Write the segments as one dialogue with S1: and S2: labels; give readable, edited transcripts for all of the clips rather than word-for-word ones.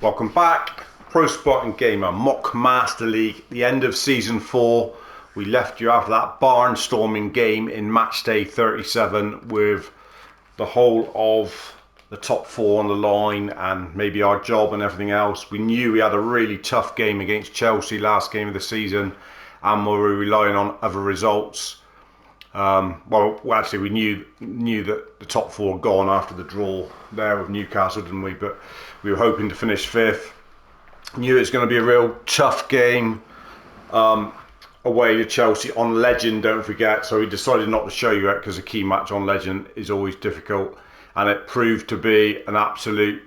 S1: Welcome back, Pro Sporting Gamer Mock Master League, the end of Season 4. We left you after that barnstorming game in match day 37 with the whole of the top 4 on the line and maybe our job and everything else. We knew we had a really tough game against Chelsea, last game of the season, and we were relying on other results. Actually, we knew that the top 4 had gone after the draw there with Newcastle, didn't we? But we were hoping to finish 5th. Knew it was going to be a real tough game away to Chelsea on Legend, don't forget. So we decided not to show you it because a key match on Legend is always difficult. And it proved to be an absolute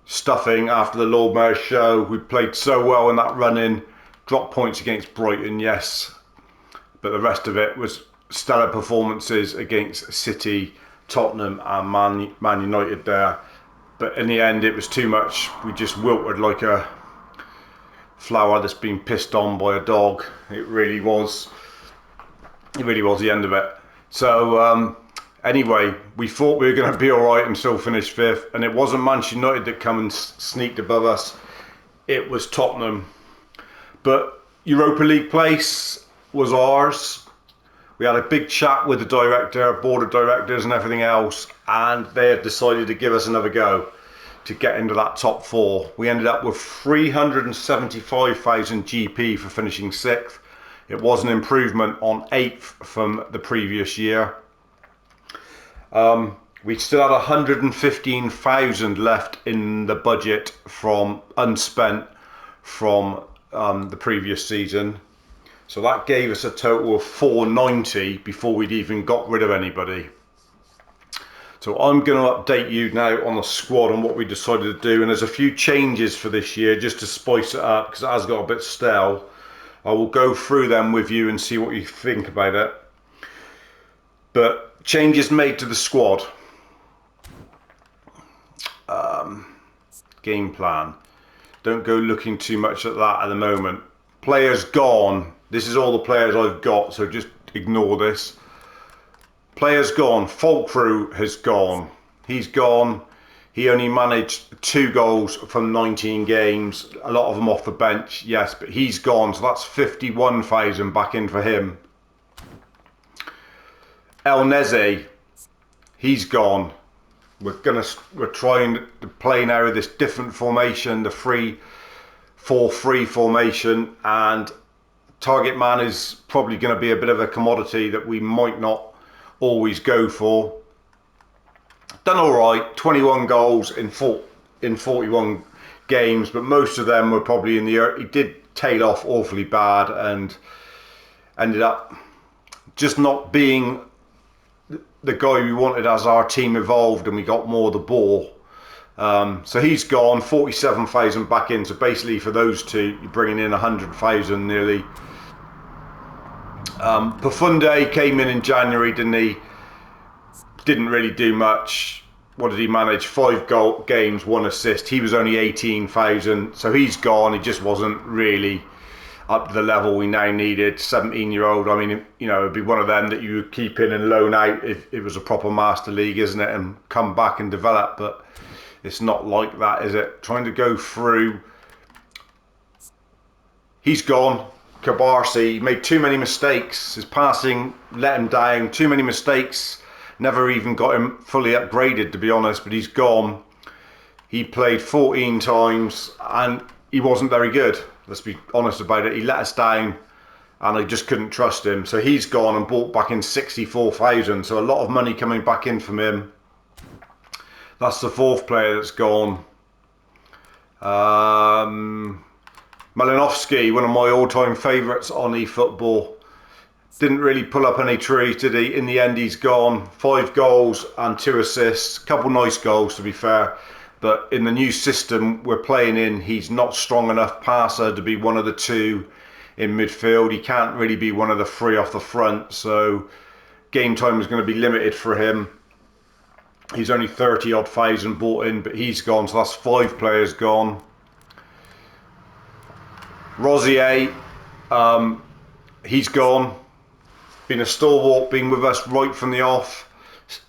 S1: stuffing after the Lord Mayor's show. We played so well in that run-in, dropped points against Brighton, yes. But the rest of it was stellar performances against City, Tottenham and Man United there. But in the end it was too much. We just wilted like a flower that's been pissed on by a dog. It really was the end of it. So anyway, we thought we were going to be alright and still finish 5th, and it wasn't Manchester United that come and sneaked above us, it was Tottenham. But Europa League place was ours. We had a big chat with the director, board of directors and everything else, and they had decided to give us another go to get into that top 4. We ended up with 375,000 GP for finishing 6th. It was an improvement on 8th from the previous year. We still had 115,000 left in the budget from unspent from the previous season. So that gave us a total of 490 before we'd even got rid of anybody. So I'm going to update you now on the squad and what we decided to do. And there's a few changes for this year just to spice it up because it has got a bit stale. I will go through them with you and see what you think about it. But changes made to the squad. Game plan. Don't go looking too much at that at the moment. Players gone. This is all the players I've got, so just ignore this. Players gone. Fulcru has gone. He's gone. He only managed 2 goals from 19 games. A lot of them off the bench, yes, but he's gone. So that's 51,000 back in for him. El Neze, he's gone. We're trying to play now with this different formation, the 3-4-3 formation, and target man is probably going to be a bit of a commodity that we might not always go for. Done all right, 21 goals in 41 games, but most of them were probably in the early. He did tail off awfully bad and ended up just not being the guy we wanted as our team evolved and we got more of the ball. So he's gone, 47,000 back in. So basically for those two, you're bringing in 100,000 nearly. Profunde came in January, didn't he? Didn't really do much. What did he manage? 5 games, 1 assist. He was only 18,000. So he's gone. He just wasn't really up to the level we now needed. 17-year-old. I mean, you know, it'd be one of them that you would keep in and loan out if it was a proper master league, isn't it? And come back and develop. But it's not like that, is it? Trying to go through. He's gone. Kabarsi made too many mistakes. His passing let him down. Too many mistakes. Never even got him fully upgraded, to be honest. But he's gone. He played 14 times and he wasn't very good. Let's be honest about it. He let us down and I just couldn't trust him. So he's gone and bought back in 64,000. So a lot of money coming back in from him. That's the 4th player that's gone. Malinovsky, one of my all-time favourites on Efootball. Didn't really pull up any trees, did he? In the end, he's gone. 5 goals and 2 assists. Couple nice goals, to be fair. But in the new system we're playing in, he's not strong enough passer to be one of the 2 in midfield. He can't really be one of the 3 off the front. So game time is going to be limited for him. He's only 30-odd thousand bought in, but he's gone. So that's 5 players gone. Rosier, he's gone. Been a stalwart, been with us right from the off.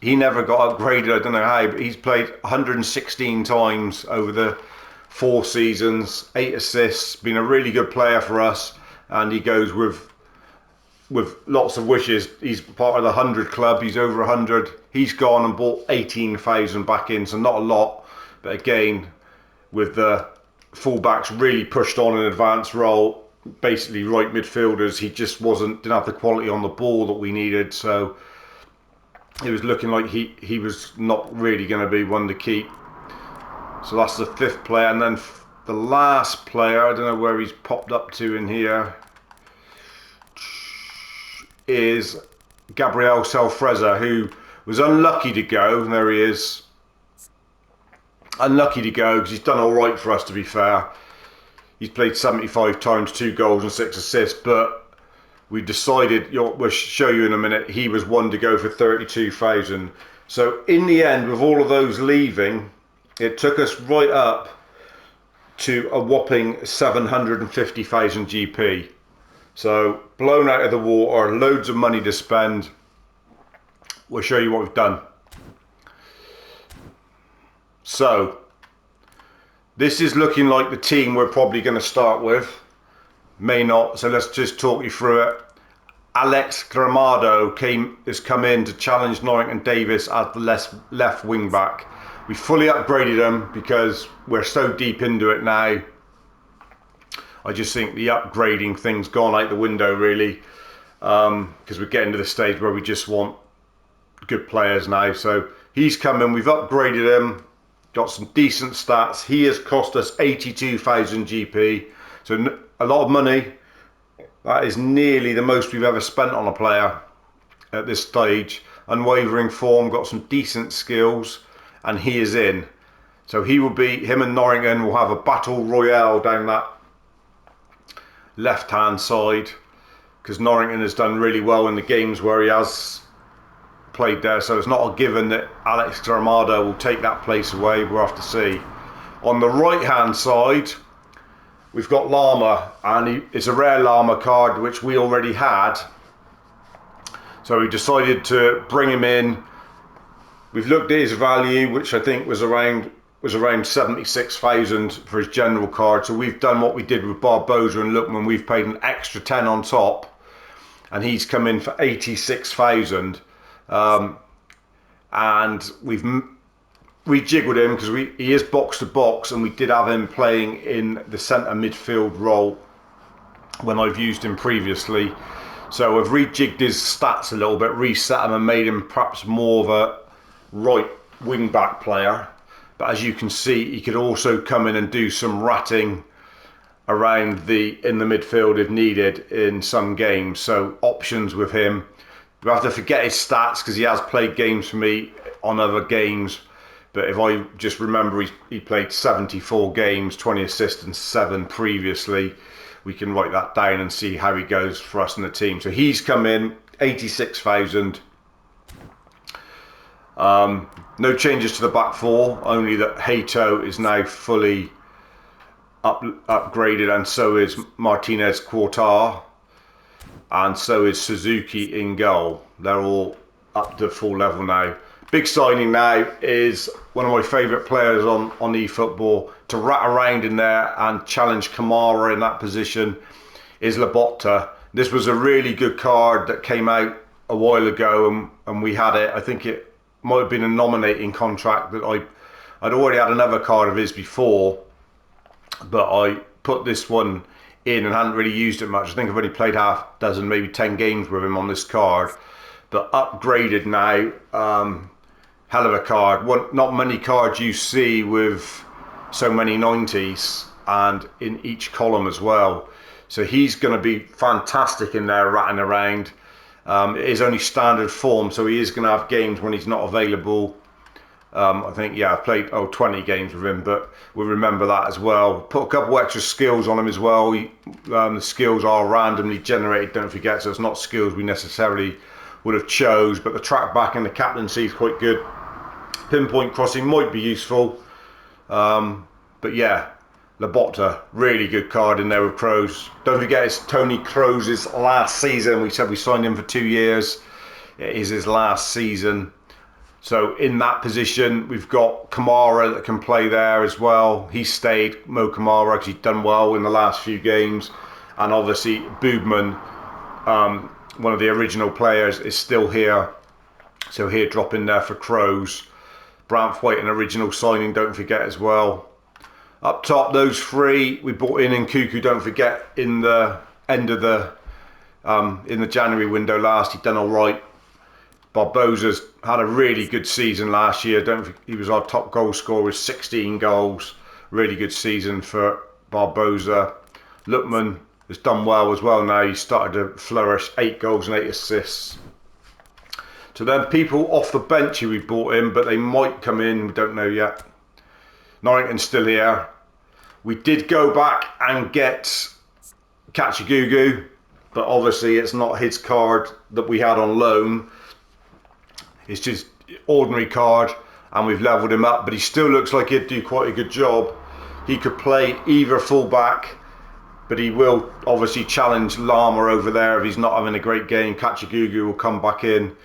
S1: He never got upgraded, I don't know how, but he's played 116 times over the 4 seasons, 8 assists, been a really good player for us, and he goes with lots of wishes. He's part of the 100 club. He's over 100. He's gone and bought 18,000 back in, so not a lot, but again, with the fullbacks really pushed on an advanced role, basically right midfielders, he just didn't have the quality on the ball that we needed, so it was looking like he was not really going to be one to keep. So that's the 5th player, and then the last player, I don't know where he's popped up to in here, is Gabriel Selfreza, who was unlucky to go, and there he is. Unlucky to go because he's done all right for us, to be fair. He's played 75 times, 2 goals and 6 assists, but we decided, we'll show you in a minute, he was one to go for 32,000. So in the end, with all of those leaving, it took us right up to a whopping 750,000 GP. So blown out of the water, loads of money to spend. We'll show you what we've done. So this is looking like the team we're probably going to start with. May not, so let's just talk you through it. Alex Gramado has come in to challenge Norrington Davis as the left wing back. We fully upgraded him because we're so deep into it now. I just think the upgrading thing's gone out the window, really, because we're getting to the stage where we just want good players now. So he's come in, we've upgraded him, got some decent stats. He has cost us 82,000 GP, so a lot of money. That is nearly the most we've ever spent on a player at this stage. Unwavering form, got some decent skills, and he is in. So him and Norrington will have a battle royale down that left hand side, because Norrington has done really well in the games where he has played there, so it's not a given that Alex Gramado will take that place away. We'll have to see. On the right hand side, we've got Lama, and it's a rare Lama card which we already had, so we decided to bring him in. We've looked at his value, which I think was around 76,000 for his general card. So we've done what we did with Barbosa and Lookman. We've paid an extra 10 on top, and he's come in for 86,000. And we've rejiggled him because he is box to box, and we did have him playing in the centre midfield role when I've used him previously. So I've rejigged his stats a little bit, reset him, and made him perhaps more of a right wing back player. But as you can see, he could also come in and do some ratting around in the midfield if needed in some games. So options with him. We have to forget his stats because he has played games for me on other games. But if I just remember, he played 74 games, 20 assists and 7 previously. We can write that down and see how he goes for us in the team. So he's come in, 86,000. No changes to the back four, only that Hato is now fully upgraded, and so is Martinez Quartar, and so is Suzuki in goal. They're all up to full level now. Big signing now is one of my favourite players on eFootball to rat around in there and challenge Kamara in that position is Labotta. This was a really good card that came out a while ago, and we had it. I think it might have been a nominating contract that I'd already had another card of his before, but I put this one in and hadn't really used it much. I think I've only played half dozen, maybe 10 games with him on this card, but upgraded now. Hell of a card. Not many cards you see with so many 90s and in each column as well. So he's going to be fantastic in there ratting around. It is only standard form, so he is going to have games when he's not available. I think, yeah, I've played 20 games with him, but we'll remember that as well. Put a couple extra skills on him as well. The skills are randomly generated, don't forget, so it's not skills we necessarily would have chose, but the track back and the captaincy is quite good. Pinpoint crossing might be useful, but yeah, Labotta, really good card in there with Kroos. Don't forget, it's Tony Kroos' last season. We said we signed him for 2 years. It is his last season. So in that position, we've got Kamara that can play there as well. He stayed, Mo Kamara, because he's done well in the last few games. And obviously, Boobman, one of the original players, is still here. So he'll drop in there for Crows. Branthwaite, an original signing, don't forget as well. Up top, those three we bought in Nkuku, don't forget, in the end of the in the January window last. He'd done all right. Barbosa's had a really good season last year. He was our top goal scorer with 16 goals. Really good season for Barbosa. Lookman has done well as well now. He's started to flourish. 8 goals and 8 assists. So then people off the bench who we brought in, but they might come in. We don't know yet. Norrington's still here. We did go back and get Kachagugu, but obviously it's not his card that we had on loan. It's just ordinary card, and we've levelled him up, but he still looks like he'd do quite a good job. He could play either full-back, but he will obviously challenge Lama over there if he's not having a great game. Kachagugu will come back in.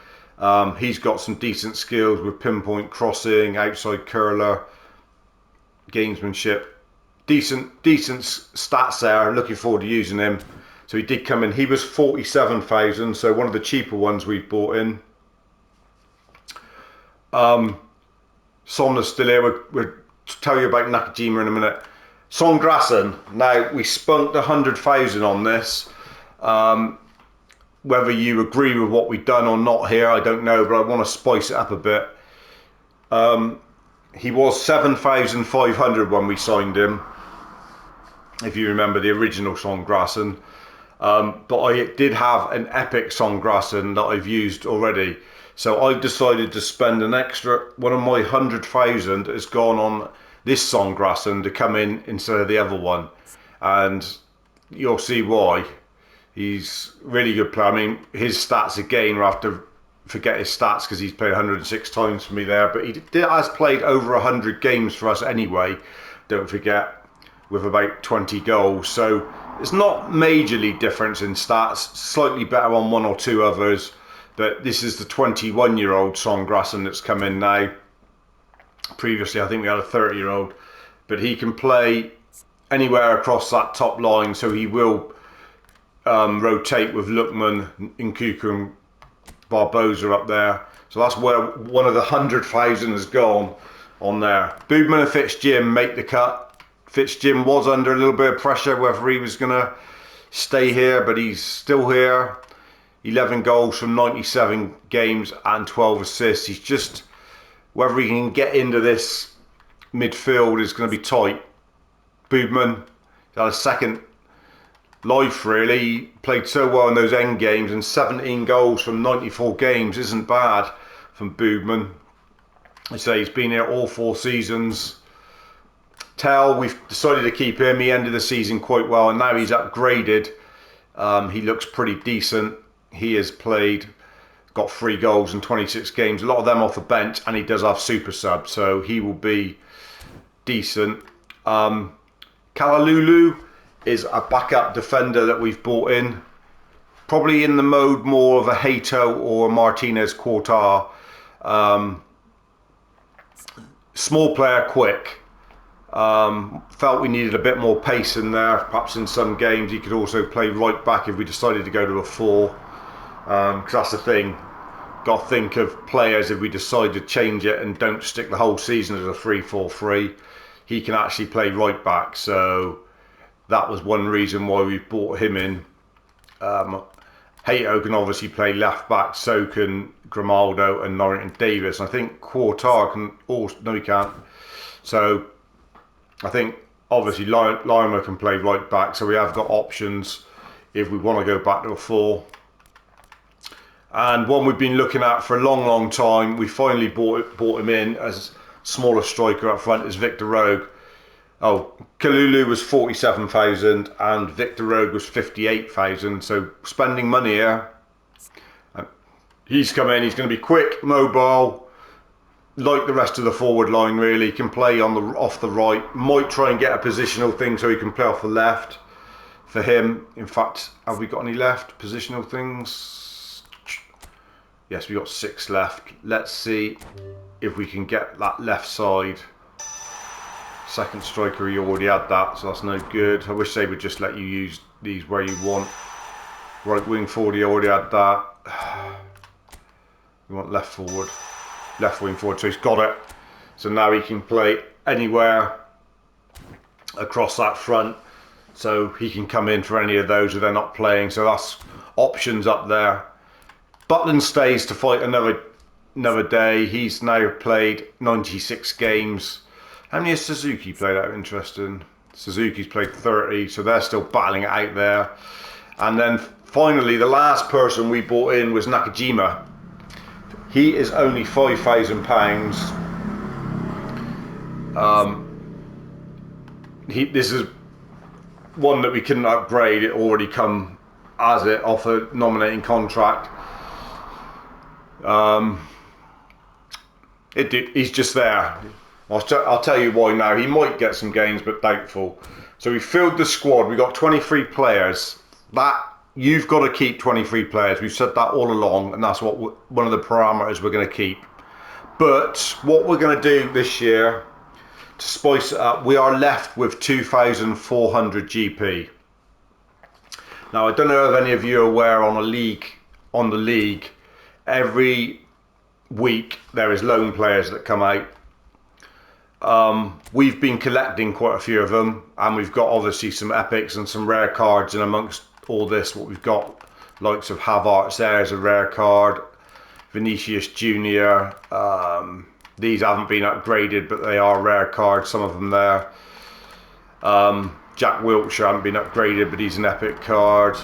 S1: He's got some decent skills with pinpoint crossing, outside curler, gamesmanship. Decent stats there. Looking forward to using him. So he did come in. He was 47,000, so one of the cheaper ones we've bought in. Somna's still here. We'll tell you about Nakajima in a minute. Songrasen. Now, we spunked 100,000 on this. Whether you agree with what we've done or not here, I don't know, but I want to spice it up a bit. He was 7,500 when we signed him, if you remember the original Songrasen. But I did have an epic Songrasen that I've used already. So I've decided to spend an extra, one of my 100,000 has gone on this Songrasen to come in instead of the other one. And you'll see why. He's really good player. I mean, his stats again, we'll have to forget his stats because he's played 106 times for me there. But he has played over 100 games for us anyway, don't forget, with about 20 goals. So it's not majorly different in stats, slightly better on one or two others. But this is the 21-year-old Songrasen that's come in now. Previously, I think we had a 30-year-old. But he can play anywhere across that top line, so he will rotate with Lookman, Nkuku and Barbosa up there. So that's where one of the 100,000 has gone on there. Boobman and Fitzjim make the cut. Fitzjim was under a little bit of pressure whether he was going to stay here, but he's still here. 11 goals from 97 games and 12 assists. He's just, whether he can get into this midfield is going to be tight. Boobman had a second life really. He played so well in those end games, and 17 goals from 94 games isn't bad from Boobman. I say he's been here all 4 seasons. Tell, we've decided to keep him. He ended the season quite well, and now he's upgraded. He looks pretty decent. He has played, got 3 goals in 26 games, a lot of them off the bench, and he does have super sub, so he will be decent. Kalalulu is a backup defender that we've bought in, probably in the mode more of a Hato or a Martinez Quartar. Small player, quick. Felt we needed a bit more pace in there. Perhaps in some games he could also play right back if we decided to go to a 4. Because that's the thing. Got to think of players if we decide to change it and don't stick the whole season as a 3-4-3. He can actually play right back. So that was one reason why we brought him in. Hato can obviously play left back. So can Grimaldo and Norrington Davis. I think Quartar can also. No, he can't. So I think obviously Lima can play right back, so we have got options if we want to go back to a 4. And one we've been looking at for a long time, we finally bought him in as smaller striker up front, is Victor Rogue. Oh, Kalulu was 47,000 and Victor Rogue was 58,000, so spending money here. He's come in, he's going to be quick, mobile, like the rest of the forward line really. Can play on the off the right, might try and get a positional thing so he can play off the left for him. In fact, have we got any left positional things? Yes, we've got 6 left. Let's see if we can get that left side. Second striker, he already had that, so that's no good. I wish they would just let you use these where you want. Right wing forward, he already had that. We want left forward, left wing forward, so he's got it. So now he can play anywhere across that front. So he can come in for any of those if they're not playing. So that's options up there. Butland stays to fight another day. He's now played 96 games. How many has Suzuki played out of interest in? Suzuki's played 30, so they're still battling it out there. And then finally, the last person we bought in was Nakajima. He is only £5,000. This is one that we couldn't upgrade. It already come as it off a nominating contract. He's just there. I'll tell you why now. He might get some games, but doubtful. So we filled the squad. We got 23 players. That you've got to keep 23 players. We've said that all along, and that's what one of the parameters we're going to keep. But what we're going to do this year to spice it up, we are left with 2,400 GP. Now I don't know if any of you are aware on the league, every week there is loan players that come out. We've been collecting quite a few of them, and we've got obviously some epics and some rare cards, and amongst all this what we've got, likes of Havertz there is a rare card, Vinicius Junior, these haven't been upgraded but they are rare cards, some of them there. Jack Wilshere hasn't been upgraded but he's an epic card.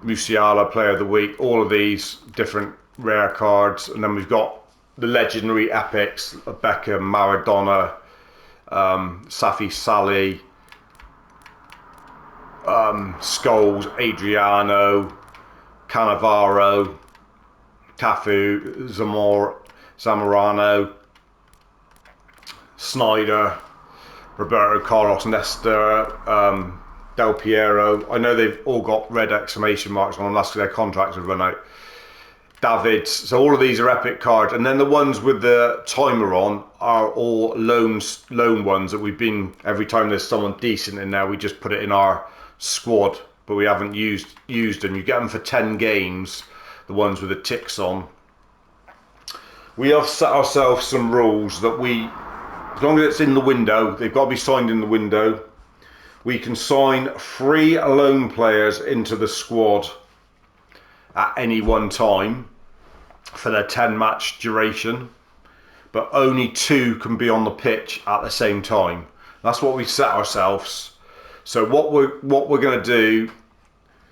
S1: Musiala Player of the Week, all of these different rare cards. And then we've got the legendary epics, Beckham, Maradona, Safi Salih, Scholes, Adriano, Cannavaro, Cafu, Zamorano, Snyder, Roberto Carlos, Nestor, Del Piero. I know they've all got red exclamation marks on them, that's because their contracts have run out. Davids, so all of these are epic cards, and then the ones with the timer on are all loan ones that we've been, every time there's someone decent in there we just put it in our squad, but we haven't used them. You get them for 10 games, the ones with the ticks on. We have set ourselves some rules that as long as it's in the window, they've got to be signed in the window. We can sign 3 loan players into the squad at any one time for their 10 match duration, but only 2 can be on the pitch at the same time. That's what we set ourselves. So what we're going to do,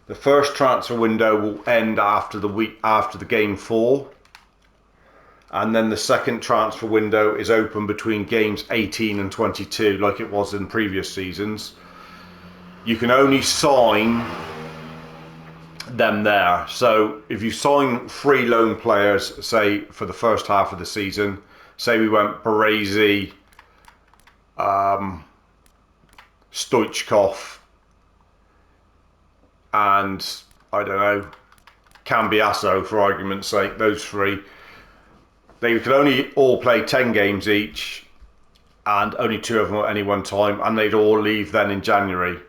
S1: the first transfer window will end after the game 4, and then the second transfer window is open between games 18 and 22 like it was in previous seasons. You can only sign them there. So if you sign 3 loan players, say for the first half of the season, say we went Baresi, Stoichkov, and I don't know, Cambiasso for argument's sake, those 3, they could only all play 10 games each, and only 2 of them at any one time, and they'd all leave then in January.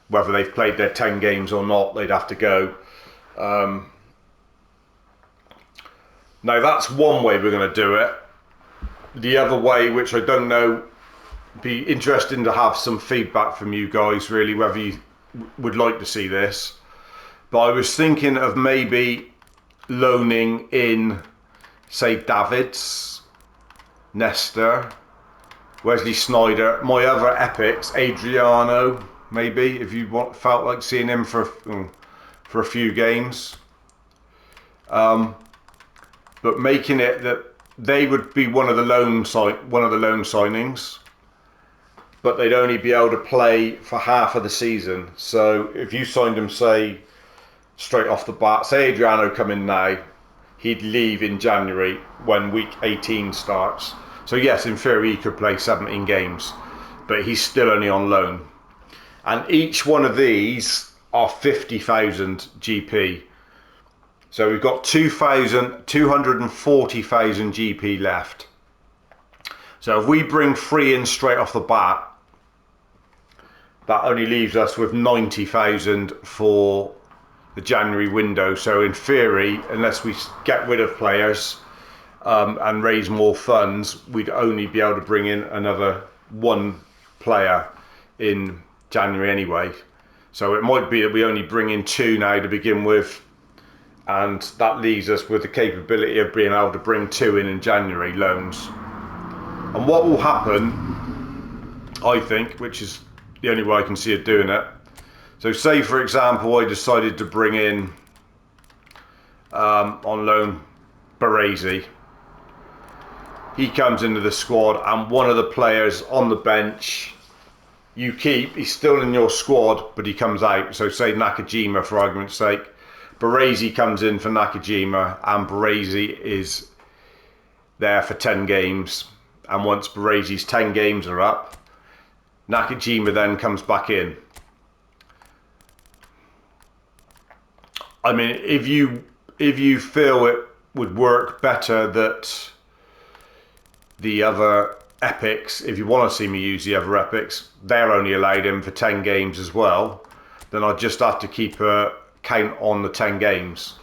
S1: Whether they've played their 10 games or not, they'd have to go. Now that's one way we're going to do it. The other way, which I don't know, be interesting to have some feedback from you guys really, whether you would like to see this. But I was thinking of maybe loaning in, say, Davids, Nestor, Wesley Snyder, my other epics, Adriano, maybe, if you felt like seeing him for a few games, but making it that they would be one of the loan signings, but they'd only be able to play for half of the season. So if you signed him, say, straight off the bat, say Adriano come in now, he'd leave in January when week 18 starts. So yes, in theory he could play 17 games, but he's still only on loan. And each one of these are 50,000 GP. So we've got 240,000 GP left. So if we bring 3 in straight off the bat, that only leaves us with 90,000 for the January window. So in theory, unless we get rid of players and raise more funds, we'd only be able to bring in another 1 player in January anyway. So it might be that we only bring in 2 now to begin with, and that leaves us with the capability of being able to bring 2 in January, loans. And what will happen, I think, which is the only way I can see it doing it, so say for example I decided to bring in on loan Baresi. He comes into the squad, and one of the players on the bench you keep, he's still in your squad, but he comes out. So say Nakajima, for argument's sake. Baresi comes in for Nakajima, and Baresi is there for 10 games. And once Baresi's 10 games are up, Nakajima then comes back in. I mean, if you feel it would work better that the other epics, if you want to see me use the other epics, they're only allowed in for 10 games as well, then I just have to keep a count on the 10 games.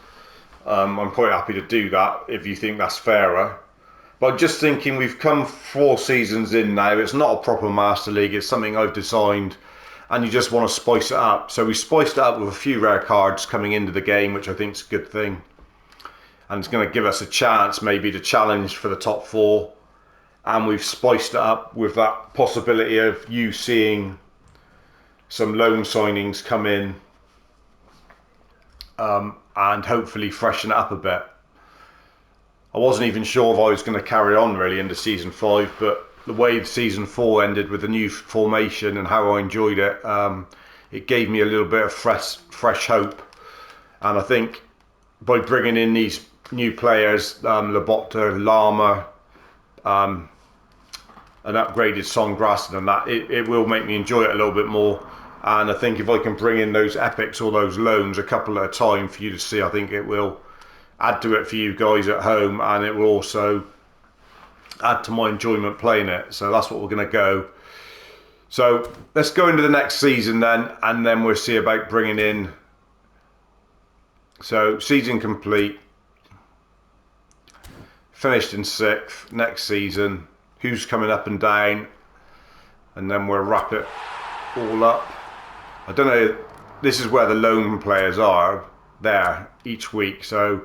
S1: I'm quite happy to do that if you think that's fairer. But just thinking, we've come 4 seasons in now, it's not a proper Master League, it's something I've designed, and you just want to spice it up. So we spiced it up with a few rare cards coming into the game, which I think is a good thing. And it's going to give us a chance maybe to challenge for the top 4. And we've spiced it up with that possibility of you seeing some loan signings come in and hopefully freshen it up a bit. I wasn't even sure if I was going to carry on really into season 5, but the way season 4 ended with the new formation and how I enjoyed it, it gave me a little bit of fresh hope. And I think by bringing in these new players, Lobotka, Lama, an upgraded Songrass and that, it will make me enjoy it a little bit more. And I think if I can bring in those epics or those loans a couple at a time for you to see, I think it will add to it for you guys at home, and it will also add to my enjoyment playing it. So that's what we're going to go. So let's go into the next season then, and then we'll see about bringing in. So season complete, finished in 6th, next season, who's coming up and down, and then we'll wrap it all up. I don't know, this is where the loan players are there each week. So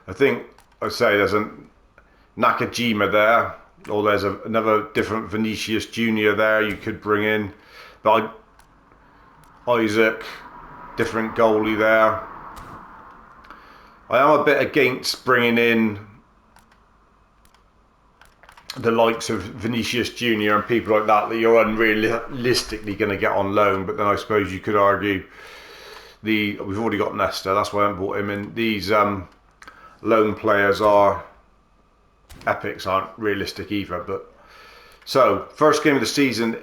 S1: I think I say there's a Nakajima there, or there's another different Vinicius Junior there you could bring in. But Isaac, different goalie there. I am a bit against bringing in the likes of Vinicius Junior and people like that you're unrealistically going to get on loan. But then I suppose you could argue we've already got Nesta, that's why I haven't brought him in. These loan players epics aren't realistic either. But so first game of the season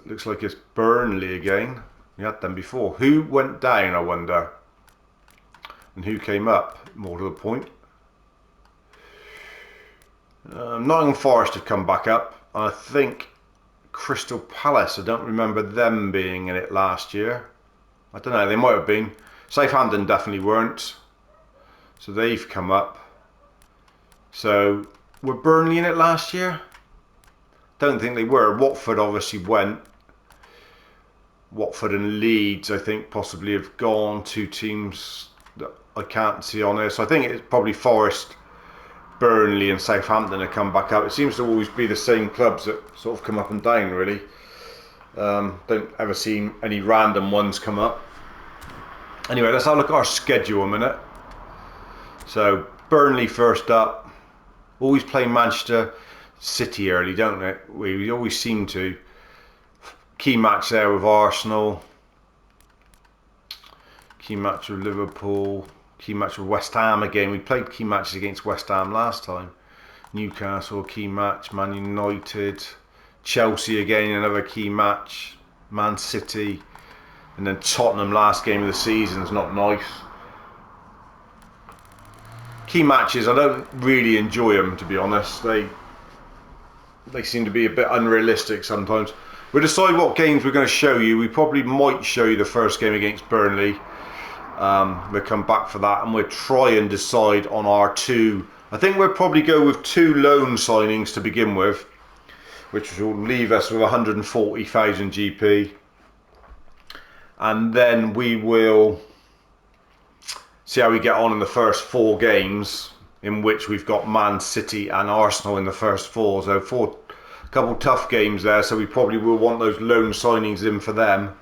S1: looks like it's Burnley again. We had them before. Who went down, I wonder, and who came up? More to the point, Nottingham Forest have come back up. I think Crystal Palace, I don't remember them being in it last year. I don't know, they might have been. Southampton definitely weren't, so they've come up. So were Burnley in it last year? Don't think they were. Watford obviously went. Watford and Leeds, I think, possibly have gone. 2 teams that I can't see on there. So I think it's probably Forest, Burnley and Southampton have come back up. It seems to always be the same clubs that sort of come up and down, really. Don't ever see any random ones come up. Anyway, let's have a look at our schedule a minute. So Burnley first up. Always play Manchester City early, don't they? We always seem to. Key match there with Arsenal. Key match with Liverpool. Key match with West Ham again. We played key matches against West Ham last time. Newcastle, key match. Man United. Chelsea again, another key match. Man City. And then Tottenham last game of the season is not nice. key matches, I don't really enjoy them, to be honest. They seem to be a bit unrealistic sometimes. We'll decide what games we're going to show you. We probably might show you the first game against Burnley. We'll come back for that, and we'll try and decide on our two. I think we'll probably go with 2 loan signings to begin with, which will leave us with 140,000 GP. And then we will see how we get on in the first 4 games, in which we've got Man City and Arsenal in the first 4. So a couple tough games there, so we probably will want those loan signings in for them.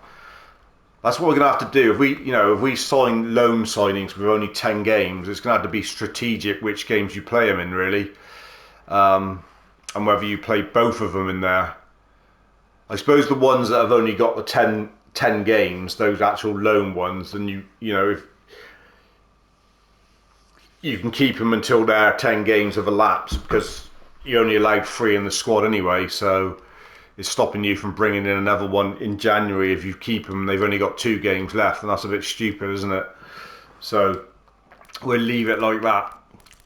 S1: That's what we're going to have to do. If we sign loan signings with only 10 games, it's going to have to be strategic which games you play them in, really. And whether you play both of them in there. I suppose the ones that have only got the 10 games, those actual loan ones, then if you can keep them until their 10 games have elapsed, because you're only allowed 3 in the squad anyway, so it's stopping you from bringing in another one in January. If you keep them, they've only got 2 games left, and that's a bit stupid, isn't it? So we'll leave it like that.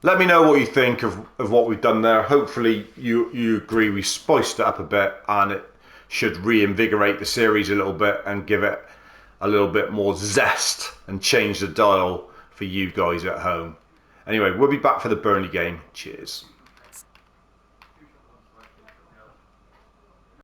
S1: Let me know what you think of what we've done there. Hopefully you agree we spiced it up a bit, and it should reinvigorate the series a little bit and give it a little bit more zest and change the dial for you guys at home. Anyway, we'll be back for the Burnley game. Cheers.